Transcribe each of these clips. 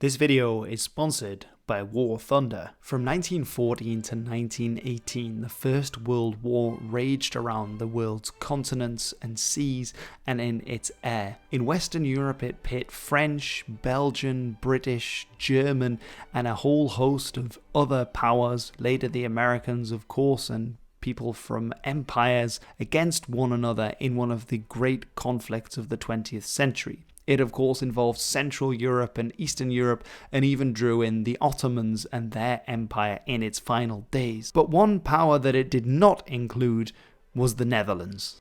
This video is sponsored by War Thunder. From 1914 to 1918, the First World War raged around the world's continents and seas and in its air. In Western Europe, it pit French, Belgian, British, German, and a whole host of other powers, later the Americans, of course, and people from empires against one another in one of the great conflicts of the 20th century. It, of course, involved Central Europe and Eastern Europe and even drew in the Ottomans and their empire in its final days. But one power that it did not include was the Netherlands.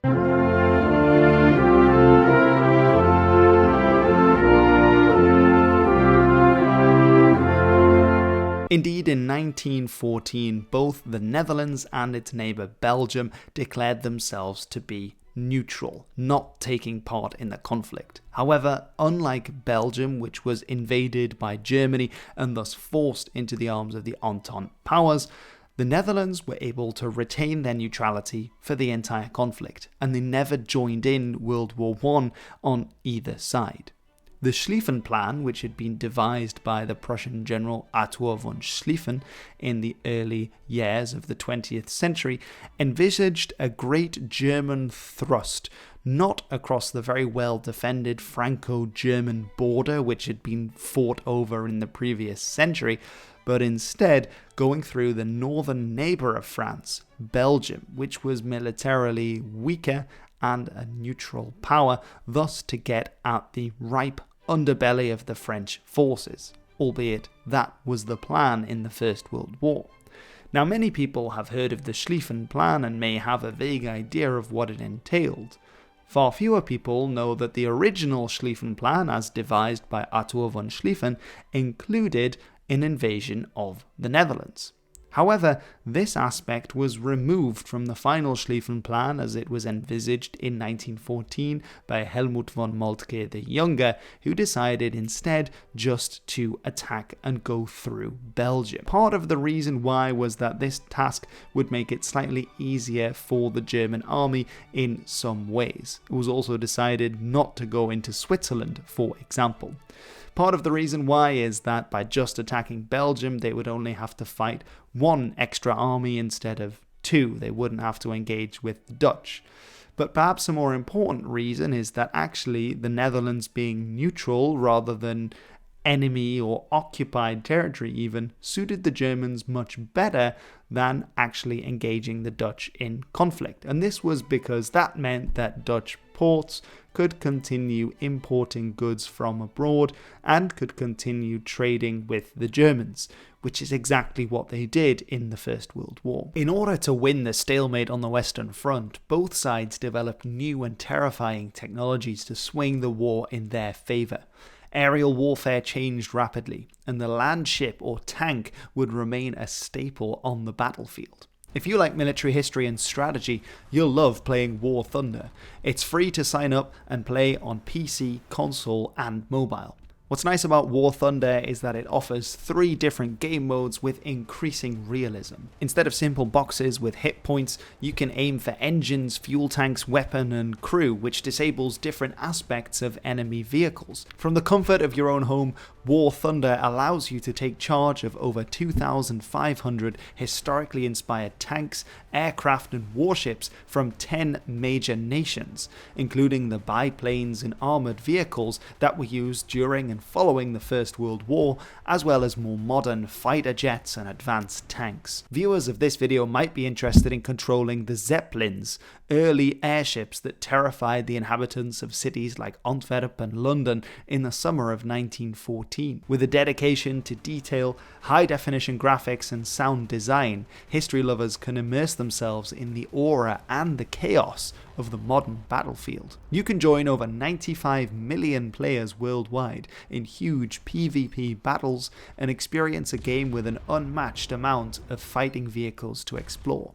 Indeed, in 1914, both the Netherlands and its neighbour Belgium declared themselves to be neutral, not taking part in the conflict. However, unlike Belgium, which was invaded by Germany and thus forced into the arms of the Entente powers, the Netherlands were able to retain their neutrality for the entire conflict, and they never joined in World War I on either side. The Schlieffen plan, which had been devised by the Prussian general Arthur von Schlieffen in the early years of the 20th century, envisaged a great German thrust, not across the very well-defended Franco-German border which had been fought over in the previous century, but instead going through the northern neighbour of France, Belgium, which was militarily weaker and a neutral power, thus to get at the ripe underbelly of the French forces, albeit that was the plan in the First World War. Now, many people have heard of the Schlieffen plan and may have a vague idea of what it entailed. Far fewer people know that the original Schlieffen plan, as devised by Arthur von Schlieffen, included an invasion of the Netherlands. However, this aspect was removed from the final Schlieffen plan as it was envisaged in 1914 by Helmut von Moltke the Younger, who decided instead just to attack and go through Belgium. Part of the reason why was that this task would make it slightly easier for the German army in some ways. It was also decided not to go into Switzerland, for example. Part of the reason why is that by just attacking Belgium, they would only have to fight one extra army instead of two. They wouldn't have to engage with the Dutch. But perhaps a more important reason is that actually the Netherlands being neutral rather than enemy or occupied territory even suited the Germans much better than actually engaging the Dutch in conflict. And this was because that meant that Dutch ports could continue importing goods from abroad and could continue trading with the Germans, which is exactly what they did in the First World War. In order to win the stalemate on the Western Front, both sides developed new and terrifying technologies to swing the war in their favour. Aerial warfare changed rapidly, and the land ship or tank would remain a staple on the battlefield. If you like military history and strategy, you'll love playing War Thunder. It's free to sign up and play on PC, console, and mobile. What's nice about War Thunder is that it offers 3 different game modes with increasing realism. Instead of simple boxes with hit points, you can aim for engines, fuel tanks, weapon, and crew, which disables different aspects of enemy vehicles. From the comfort of your own home, War Thunder allows you to take charge of over 2,500 historically inspired tanks, aircraft, and warships from 10 major nations, including the biplanes and armoured vehicles that were used during and following the First World War, as well as more modern fighter jets and advanced tanks. Viewers of this video might be interested in controlling the Zeppelins, early airships that terrified the inhabitants of cities like Antwerp and London in the summer of 1914. With a dedication to detail, high-definition graphics, and sound design, history lovers can immerse themselves in the aura and the chaos of the modern battlefield. You can join over 95 million players worldwide in huge PvP battles and experience a game with an unmatched amount of fighting vehicles to explore.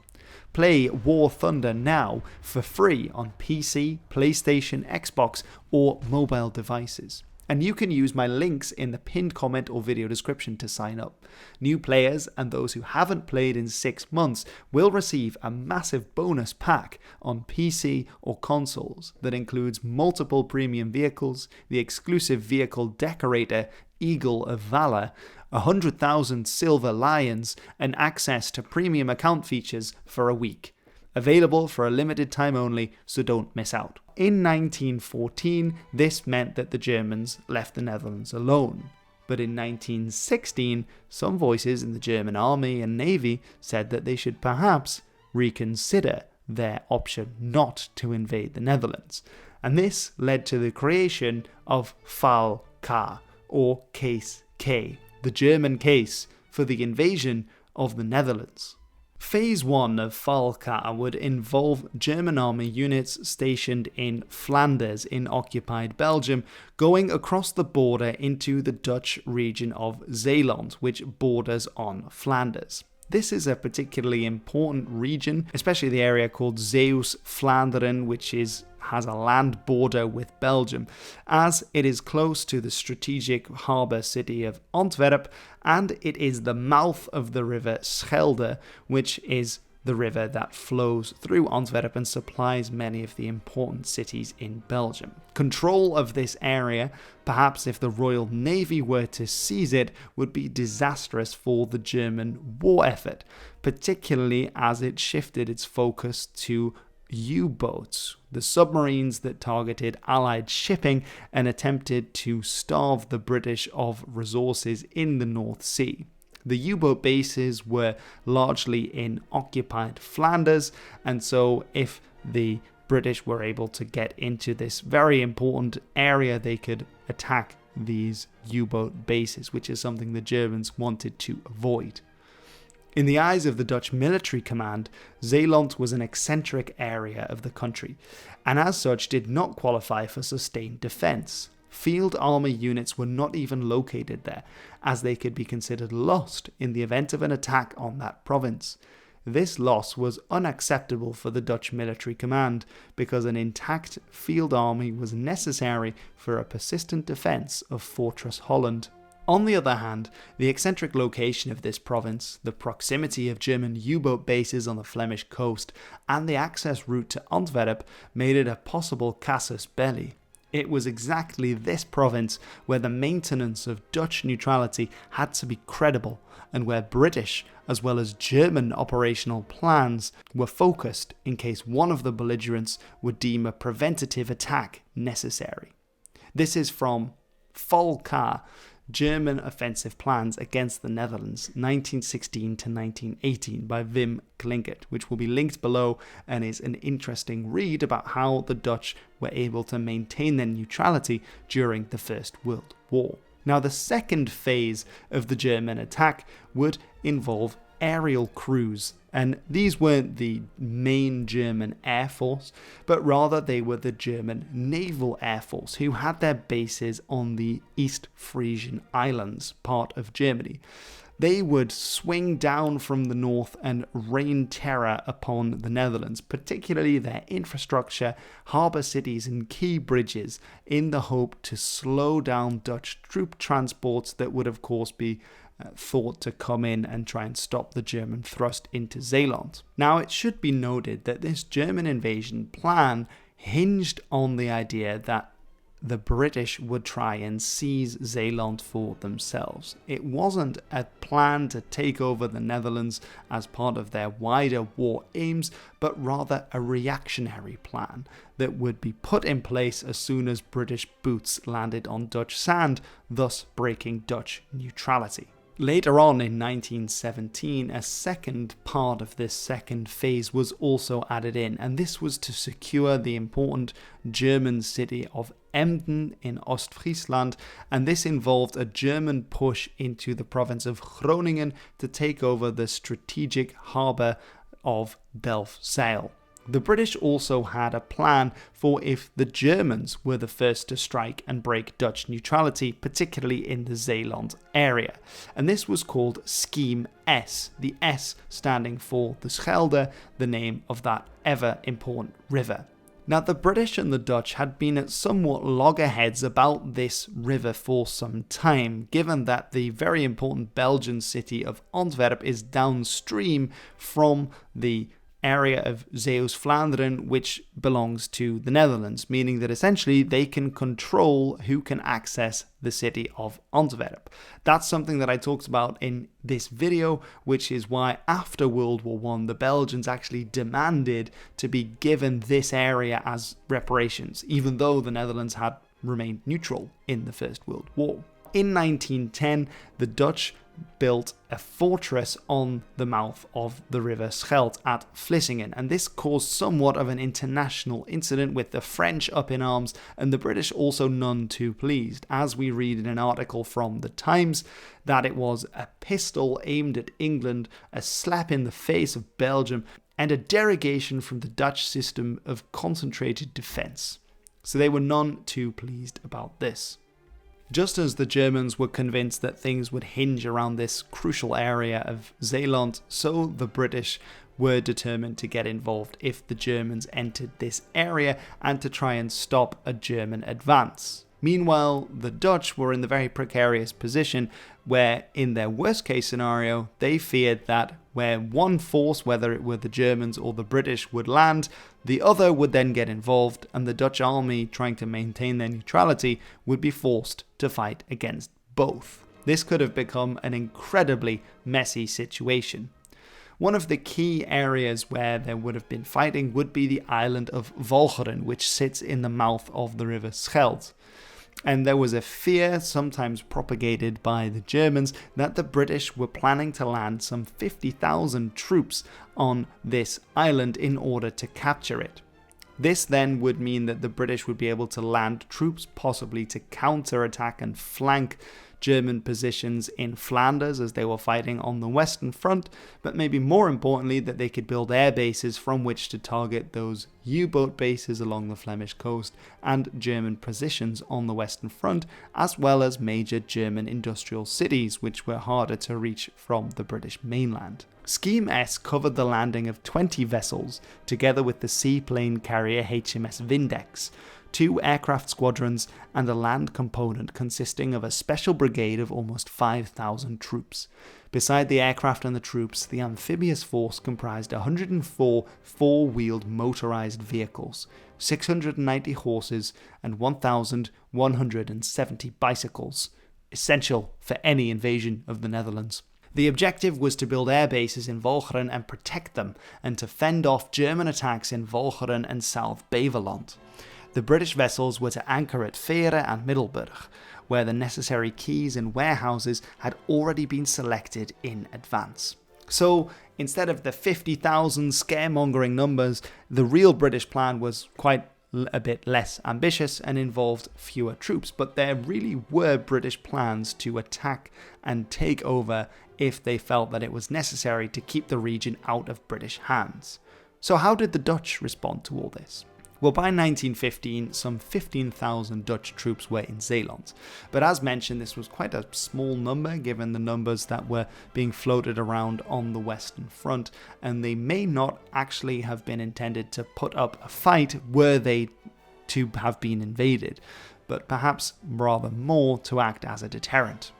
Play War Thunder now for free on PC, PlayStation, Xbox, or mobile devices. And you can use my links in the pinned comment or video description to sign up. New players and those who haven't played in 6 months will receive a massive bonus pack on PC or consoles that includes multiple premium vehicles, the exclusive vehicle decorator Eagle of Valor, 100,000 silver lions, and access to premium account features for a week. Available for a limited time only, so don't miss out. In 1914, this meant that the Germans left the Netherlands alone. But in 1916, some voices in the German army and navy said that they should perhaps reconsider their option not to invade the Netherlands. And this led to the creation of Fall K, or Case K, the German case for the invasion of the Netherlands. Phase 1 of Fall K would involve German army units stationed in Flanders in occupied Belgium going across the border into the Dutch region of Zeeland, which borders on Flanders. This is a particularly important region, especially the area called Zeeuws-Vlaanderen, which has a land border with Belgium, as it is close to the strategic harbour city of Antwerp, and it is the mouth of the river Schelde, which is the river that flows through Antwerp and supplies many of the important cities in Belgium. Control of this area, perhaps if the Royal Navy were to seize it, would be disastrous for the German war effort, particularly as it shifted its focus to U-boats, the submarines that targeted Allied shipping and attempted to starve the British of resources in the North Sea. The U-boat bases were largely in occupied Flanders, and so if the British were able to get into this very important area, they could attack these U-boat bases, which is something the Germans wanted to avoid. In the eyes of the Dutch military command, Zeeland was an eccentric area of the country, and as such did not qualify for sustained defence. Field army units were not even located there, as they could be considered lost in the event of an attack on that province. This loss was unacceptable for the Dutch military command, because an intact field army was necessary for a persistent defence of Fortress Holland. On the other hand, the eccentric location of this province, the proximity of German U-boat bases on the Flemish coast, and the access route to Antwerp made it a possible casus belli. It was exactly this province where the maintenance of Dutch neutrality had to be credible, and where British as well as German operational plans were focused in case one of the belligerents would deem a preventative attack necessary. This is from Fall K, German Offensive Plans Against the Netherlands, 1916 to 1918 by Wim Klinkert, which will be linked below and is an interesting read about how the Dutch were able to maintain their neutrality during the First World War. Now, the second phase of the German attack would involve aerial crews, and these weren't the main German air force, but rather they were the German naval air force, who had their bases on the East Frisian Islands, part of Germany. They would swing down from the north and rain terror upon the Netherlands, particularly their infrastructure, harbour cities and key bridges, in the hope to slow down Dutch troop transports that would of course be thought to come in and try and stop the German thrust into Zeeland. Now, it should be noted that this German invasion plan hinged on the idea that the British would try and seize Zeeland for themselves. It wasn't a plan to take over the Netherlands as part of their wider war aims, but rather a reactionary plan that would be put in place as soon as British boots landed on Dutch sand, thus breaking Dutch neutrality. Later on in 1917, a second part of this second phase was also added in, and this was to secure the important German city of Emden in Ostfriesland, and this involved a German push into the province of Groningen to take over the strategic harbour of Delfzijl. The British also had a plan for if the Germans were the first to strike and break Dutch neutrality, particularly in the Zeeland area. And this was called Scheme S, the S standing for the Schelde, the name of that ever important river. Now, the British and the Dutch had been at somewhat loggerheads about this river for some time, given that the very important Belgian city of Antwerp is downstream from the area of Zeeuws-Vlaanderen, which belongs to the Netherlands, meaning that essentially they can control who can access the city of Antwerp. That's something that I talked about in this video, which is why after World War I, the Belgians actually demanded to be given this area as reparations, even though the Netherlands had remained neutral in the First World War. In 1910, the Dutch built a fortress on the mouth of the river Scheldt at Vlissingen, and this caused somewhat of an international incident with the French up in arms and the British also none too pleased, as we read in an article from the Times that it was a pistol aimed at England, a slap in the face of Belgium, and a derogation from the Dutch system of concentrated defence. So they were none too pleased about this. Just as the Germans were convinced that things would hinge around this crucial area of Zeeland, so the British were determined to get involved if the Germans entered this area and to try and stop a German advance. Meanwhile, the Dutch were in the very precarious position where, in their worst case scenario, they feared that where one force, whether it were the Germans or the British, would land, the other would then get involved, and the Dutch army, trying to maintain their neutrality, would be forced to fight against both. This could have become an incredibly messy situation. One of the key areas where there would have been fighting would be the island of Walcheren, which sits in the mouth of the river Scheldt. And there was a fear, sometimes propagated by the Germans, that the British were planning to land some 50,000 troops on this island in order to capture it. This then would mean that the British would be able to land troops, possibly to counterattack and flank German positions in Flanders as they were fighting on the Western Front, but maybe more importantly that they could build air bases from which to target those U-boat bases along the Flemish coast and German positions on the Western Front, as well as major German industrial cities which were harder to reach from the British mainland. Scheme S covered the landing of 20 vessels, together with the seaplane carrier HMS Vindex, 2 aircraft squadrons, and a land component consisting of a special brigade of almost 5,000 troops. Beside the aircraft and the troops, the amphibious force comprised 104 four-wheeled motorized vehicles, 690 horses, and 1,170 bicycles, essential for any invasion of the Netherlands. The objective was to build air bases in Walcheren and protect them, and to fend off German attacks in Walcheren and South Beveland. The British vessels were to anchor at Veere and Middelburg, where the necessary quays and warehouses had already been selected in advance. So, instead of the 50,000 scaremongering numbers, the real British plan was quite a bit less ambitious and involved fewer troops, but there really were British plans to attack and take over if they felt that it was necessary to keep the region out of British hands. So how did the Dutch respond to all this? Well, by 1915, some 15,000 Dutch troops were in Zeeland. But as mentioned, this was quite a small number given the numbers that were being floated around on the Western Front, and they may not actually have been intended to put up a fight were they to have been invaded, but perhaps rather more to act as a deterrent.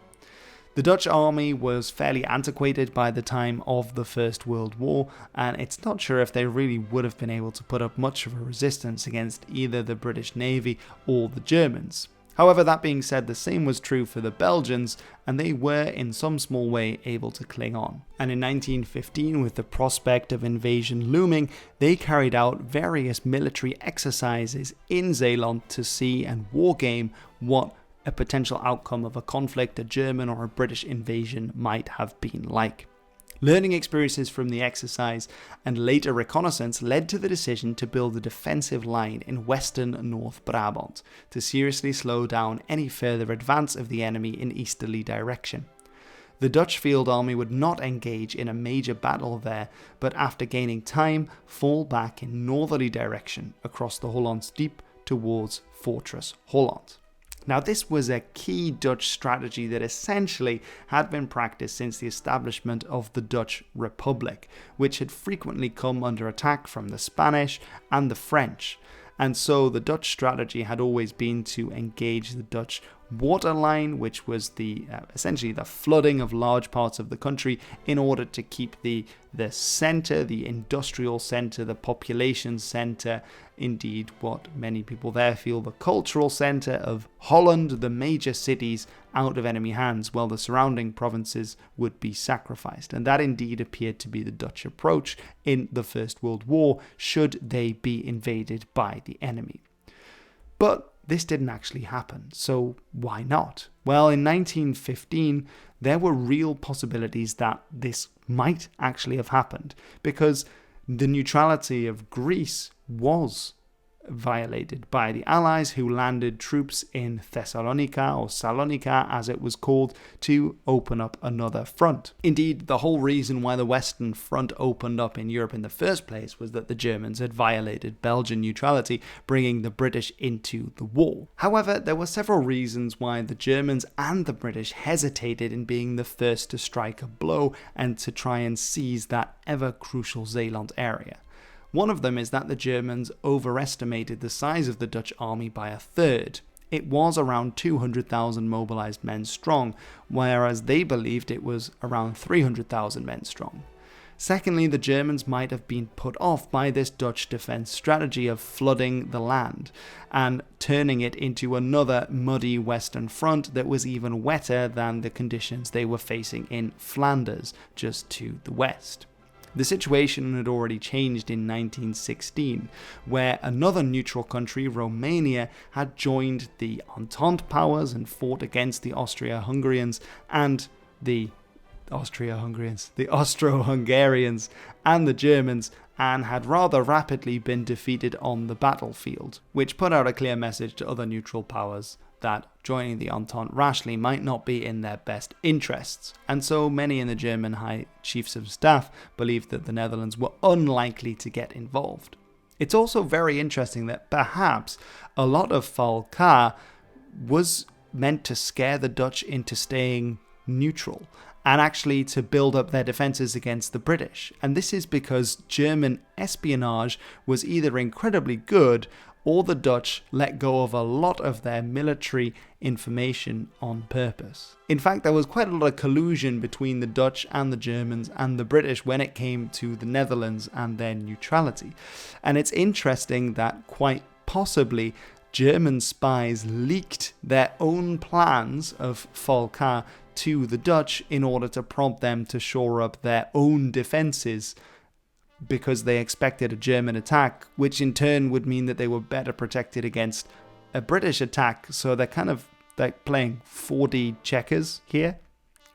The Dutch army was fairly antiquated by the time of the First World War, and it's not sure if they really would have been able to put up much of a resistance against either the British Navy or the Germans. However, that being said, the same was true for the Belgians, and they were in some small way able to cling on. And in 1915, with the prospect of invasion looming, they carried out various military exercises in Zeeland to see and wargame what a potential outcome of a conflict, a German or a British invasion, might have been like. Learning experiences from the exercise and later reconnaissance led to the decision to build a defensive line in western North Brabant to seriously slow down any further advance of the enemy in easterly direction. The Dutch field army would not engage in a major battle there, but after gaining time, fall back in northerly direction across the Hollands Diep towards Fortress Holland. Now, this was a key Dutch strategy that essentially had been practiced since the establishment of the Dutch Republic, which had frequently come under attack from the Spanish and the French. And so the Dutch strategy had always been to engage the Dutch waterline, which was essentially the flooding of large parts of the country, in order to keep the center, the industrial center, the population center, indeed what many people there feel the cultural center of Holland, the major cities, out of enemy hands, while the surrounding provinces would be sacrificed. And that indeed appeared to be the Dutch approach in the First World War, should they be invaded by the enemy. But this didn't actually happen, so why not? Well, in 1915, there were real possibilities that this might actually have happened, because the neutrality of Greece was violated by the Allies, who landed troops in Thessalonica, or Salonika as it was called, to open up another front. Indeed, the whole reason why the Western Front opened up in Europe in the first place was that the Germans had violated Belgian neutrality, bringing the British into the war. However, there were several reasons why the Germans and the British hesitated in being the first to strike a blow and to try and seize that ever-crucial Zeeland area. One of them is that the Germans overestimated the size of the Dutch army by a third. It was around 200,000 mobilized men strong, whereas they believed it was around 300,000 men strong. Secondly, the Germans might have been put off by this Dutch defense strategy of flooding the land and turning it into another muddy Western Front that was even wetter than the conditions they were facing in Flanders, just to the west. The situation had already changed in 1916, where another neutral country, Romania, had joined the Entente powers and fought against the Austro-Hungarians and the Austro-Hungarians and the Germans, and had rather rapidly been defeated on the battlefield, which put out a clear message to other neutral powers that joining the Entente rashly might not be in their best interests, and so many in the German high chiefs of staff believed that the Netherlands were unlikely to get involved. It's also very interesting that perhaps a lot of Falka was meant to scare the Dutch into staying neutral and actually to build up their defences against the British. And this is because German espionage was either incredibly good, or the Dutch let go of a lot of their military information on purpose. In fact, there was quite a lot of collusion between the Dutch and the Germans and the British when it came to the Netherlands and their neutrality. And it's interesting that quite possibly German spies leaked their own plans of Falka to the Dutch in order to prompt them to shore up their own defences, because they expected a German attack, which in turn would mean that they were better protected against a British attack. So they're kind of like playing 4D checkers here.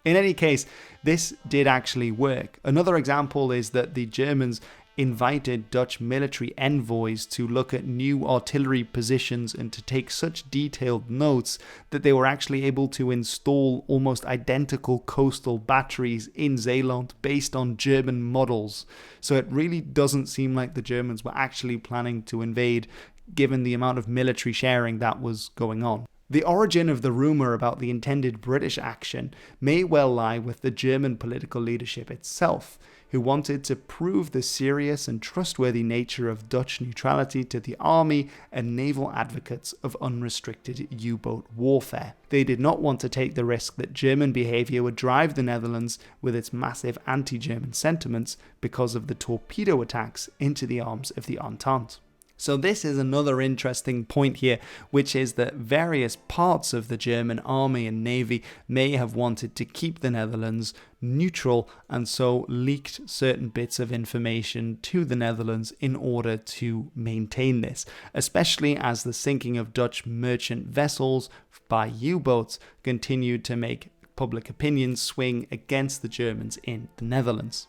In any case, this did actually work. Another example is that the Germans invited Dutch military envoys to look at new artillery positions and to take such detailed notes that they were actually able to install almost identical coastal batteries in Zeeland based on German models. So it really doesn't seem like the Germans were actually planning to invade, given the amount of military sharing that was going on. The origin of the rumour about the intended British action may well lie with the German political leadership itself, who wanted to prove the serious and trustworthy nature of Dutch neutrality to the army and naval advocates of unrestricted U-boat warfare. They did not want to take the risk that German behaviour would drive the Netherlands, with its massive anti-German sentiments, because of the torpedo attacks into the arms of the Entente. So this is another interesting point here, which is that various parts of the German army and navy may have wanted to keep the Netherlands neutral, and so leaked certain bits of information to the Netherlands in order to maintain this, especially as the sinking of Dutch merchant vessels by U-boats continued to make public opinion swing against the Germans in the Netherlands.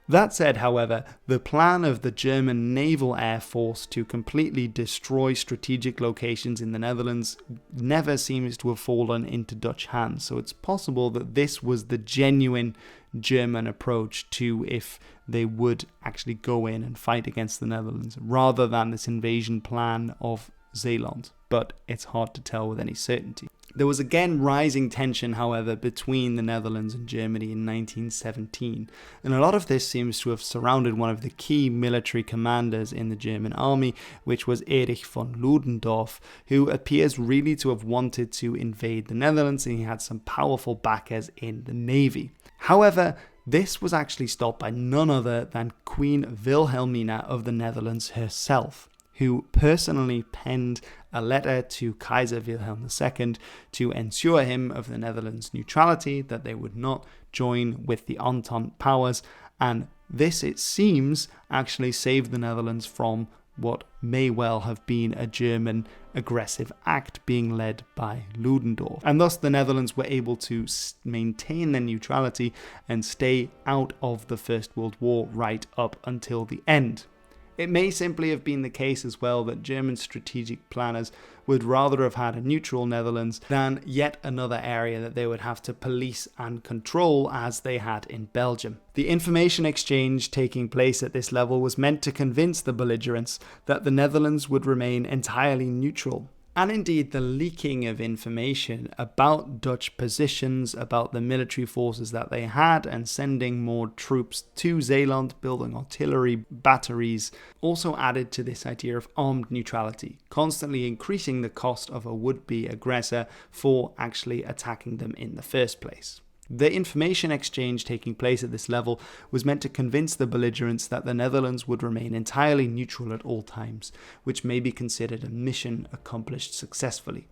That said, however, the plan of the German Naval Air Force to completely destroy strategic locations in the Netherlands never seems to have fallen into Dutch hands, so it's possible that this was the genuine German approach to if they would actually go in and fight against the Netherlands, rather than this invasion plan of Zeeland, but it's hard to tell with any certainty. There was again rising tension, however, between the Netherlands and Germany in 1917, and a lot of this seems to have surrounded one of the key military commanders in the German army, which was Erich von Ludendorff, who appears really to have wanted to invade the Netherlands, and he had some powerful backers in the navy. However, this was actually stopped by none other than Queen Wilhelmina of the Netherlands herself, who personally penned a letter to Kaiser Wilhelm II to ensure him of the Netherlands' neutrality, that they would not join with the Entente powers, and this, it seems, actually saved the Netherlands from what may well have been a German aggressive act being led by Ludendorff. And thus the Netherlands were able to maintain their neutrality and stay out of the First World War right up until the end. It may simply have been the case as well that German strategic planners would rather have had a neutral Netherlands than yet another area that they would have to police and control as they had in Belgium. The information exchange taking place at this level was meant to convince the belligerents that the Netherlands would remain entirely neutral. And indeed, the leaking of information about Dutch positions, about the military forces that they had, and sending more troops to Zeeland, building artillery batteries, also added to this idea of armed neutrality, constantly increasing the cost of a would-be aggressor for actually attacking them in the first place. The information exchange taking place at this level was meant to convince the belligerents that the Netherlands would remain entirely neutral at all times, which may be considered a mission accomplished successfully.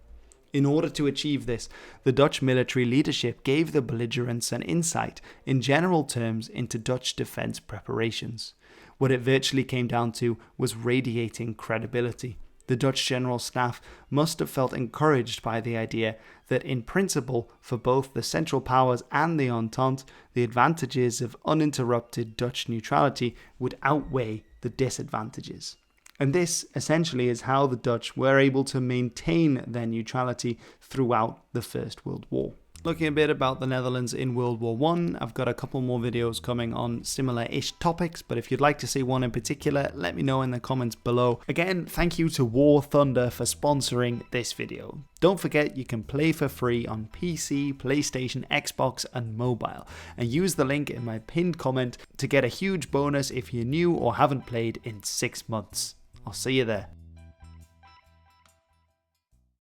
In order to achieve this, the Dutch military leadership gave the belligerents an insight, in general terms, into Dutch defense preparations. What it virtually came down to was radiating credibility. The Dutch General Staff must have felt encouraged by the idea that in principle, for both the Central Powers and the Entente, the advantages of uninterrupted Dutch neutrality would outweigh the disadvantages. And this essentially is how the Dutch were able to maintain their neutrality throughout the First World War. Looking a bit about the Netherlands in World War I, I've got a couple more videos coming on similar-ish topics, but if you'd like to see one in particular, let me know in the comments below. Again, thank you to War Thunder for sponsoring this video. Don't forget you can play for free on PC, PlayStation, Xbox and mobile, and use the link in my pinned comment to get a huge bonus if you're new or haven't played in 6 months. I'll see you there.